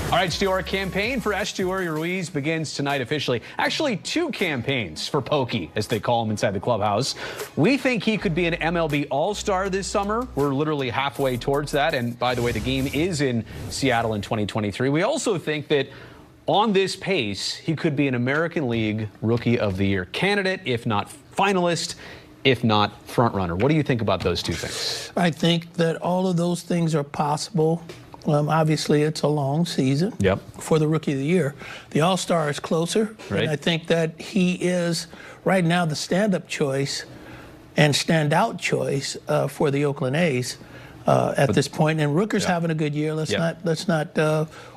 All right, Stu, our campaign for Esteury Ruiz begins tonight officially. Actually, two campaigns for Pokey, as they call him inside the clubhouse. We think he could be an MLB All-Star this summer. We're literally halfway towards that. And by the way, the game is in Seattle in 2023. We also think that on this pace, he could be an American League Rookie of the Year candidate, if not finalist, if not front runner. What do you think about those two things? I think that all of those things are possible. Obviously, it's a long season for the Rookie of the Year. The All-Star is closer, and I think that he is, right now, the stand-up choice and standout choice for the Oakland A's at this point. And Rooker's having a good year. Let's not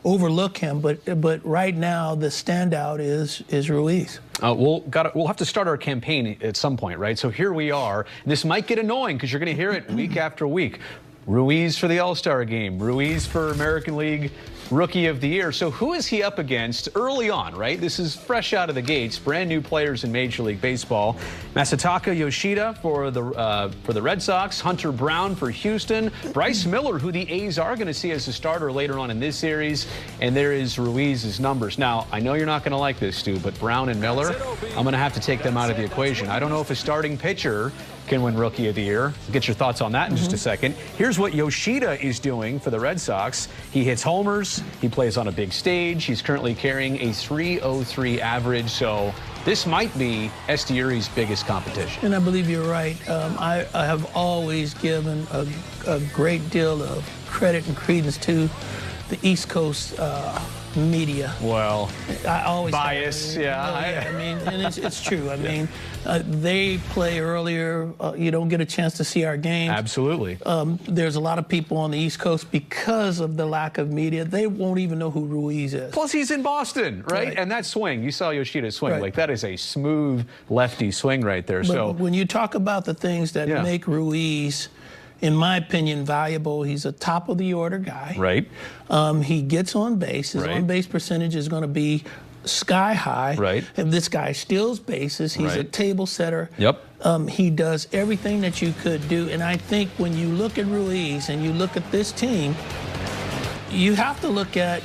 overlook him. But right now, the standout is Ruiz. We'll have to start our campaign at some point, right? So here we are. This might get annoying because you're going to hear it week after week. Ruiz for the All-Star game, Ruiz for American League Rookie of the Year. So who is he up against early on, right? This is fresh out of the gates, brand new players in Major League Baseball. Masataka Yoshida for the Red Sox, Hunter Brown for Houston, Bryce Miller, who the A's are going to see as a starter later on in this series, and there is Ruiz's numbers. Now, I know you're not going to like this, Stu, but Brown and Miller, I'm going to have to take them out of the equation. I don't know if a starting pitcher can win Rookie of the Year. Get your thoughts on that in just a second. Here's what Yoshida is doing for the Red Sox. He hits homers. He plays on a big stage. He's currently carrying a .303 average. So this might be Esteury's biggest competition. And I believe you're right. I have always given a great deal of credit and credence to the East Coast media. Well, I always bias, I mean, and it's true. I mean, they play earlier. You don't get a chance to see our games. Absolutely. There's a lot of people on the East Coast, because of the lack of media, they won't even know who Ruiz is. Plus, he's in Boston, right? And that swing, you saw Yoshida swing. Like, that is a smooth lefty swing right there. But so when you talk about the things that make Ruiz, in my opinion, valuable, he's a top-of-the-order guy. Right. He gets on base. His on-base percentage is going to be sky high. Right. If this guy steals bases, he's a table setter. Yep. He does everything that you could do. And I think when you look at Ruiz and you look at this team, you have to look at,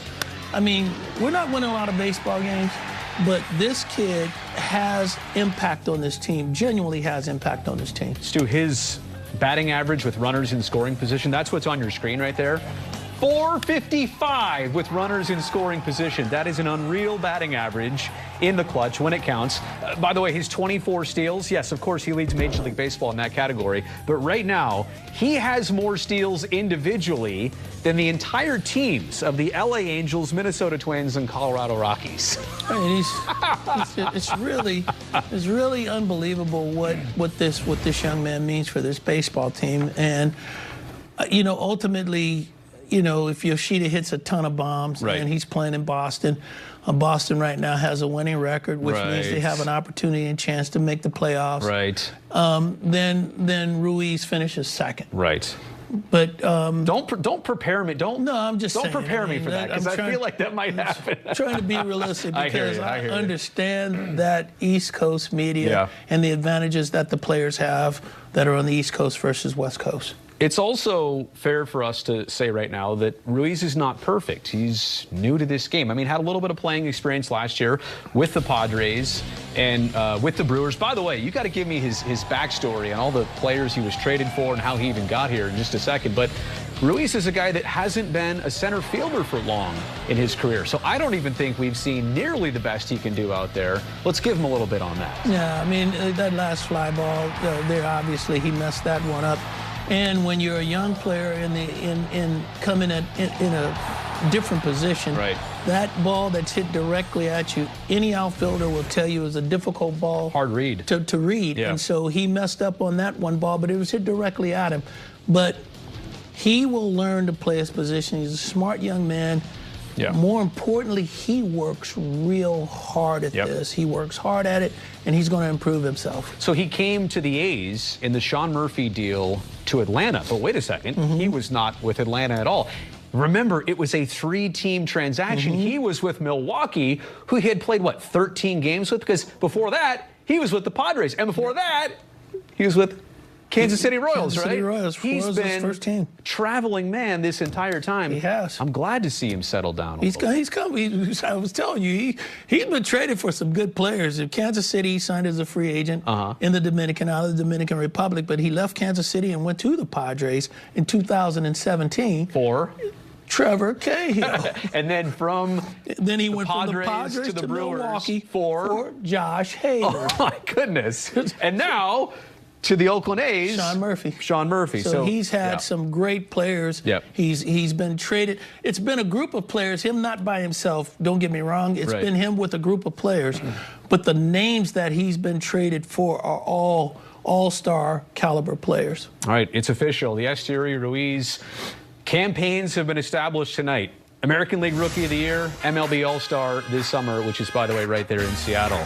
I mean, we're not winning a lot of baseball games, but this kid has impact on this team, genuinely has impact on this team. Stu, his batting average with runners in scoring position, that's what's on your screen right there. .455 with runners in scoring position. That is an unreal batting average in the clutch when it counts. By the way, his 24 steals, yes, of course, he leads Major League Baseball in that category. But right now, he has more steals individually than the entire teams of the LA Angels, Minnesota Twins, and Colorado Rockies. I mean, it's really unbelievable what this young man means for this baseball team. And you know, ultimately, you know, if Yoshida hits a ton of bombs and he's playing in Boston, Boston right now has a winning record, which means they have an opportunity and chance to make the playoffs. Then Ruiz finishes second. But don't prepare me. I'm just saying. Don't prepare me for that, because I feel like that might happen. Trying to be realistic, because I understand that East Coast media and the advantages that the players have that are on the East Coast versus West Coast. It's also fair for us to say right now that Ruiz is not perfect. He's new to this game. I mean, had a little bit of playing experience last year with the Padres and with the Brewers. By the way, you got to give me his backstory and all the players he was traded for and how he even got here in just a second. But Ruiz is a guy that hasn't been a center fielder for long in his career. So I don't even think we've seen nearly the best he can do out there. Let's give him a little bit on that. Yeah, I mean, that last fly ball, there obviously he messed that one up. And when you're a young player coming in a different position, that ball that's hit directly at you, any outfielder will tell you is a difficult ball. Hard read. To read. And so he messed up on that one ball, but it was hit directly at him. But he will learn to play his position. He's a smart young man. More importantly, he works real hard at this. He works hard at it, and he's going to improve himself. So he came to the A's in the Sean Murphy deal to Atlanta. But wait a second, he was not with Atlanta at all. Remember, it was a 3-team transaction. He was with Milwaukee, who he had played, what, 13 games with? Because before that, he was with the Padres. And before that, he was with Kansas City Royals, Kansas right? City Royals. He's Royals been his first team. Traveling man this entire time. He has. I'm glad to see him settle down. He's come. I was telling you, he's been traded for some good players. In Kansas City, he signed as a free agent in the out of the Dominican Republic, but he left Kansas City and went to the Padres in 2017 for Trevor Cahill. And then he went from the Padres to Brewers Milwaukee for Josh Hader. Oh my goodness! And now to the Oakland A's, Sean Murphy. So he's had some great players. Yep. He's been traded. It's been a group of players. Him not by himself. Don't get me wrong. It's been him with a group of players. But the names that he's been traded for are all all-star caliber players. All right, it's official. The Esteury, Ruiz campaigns have been established tonight. American League Rookie of the Year, MLB All-Star this summer, which is, by the way, right there in Seattle.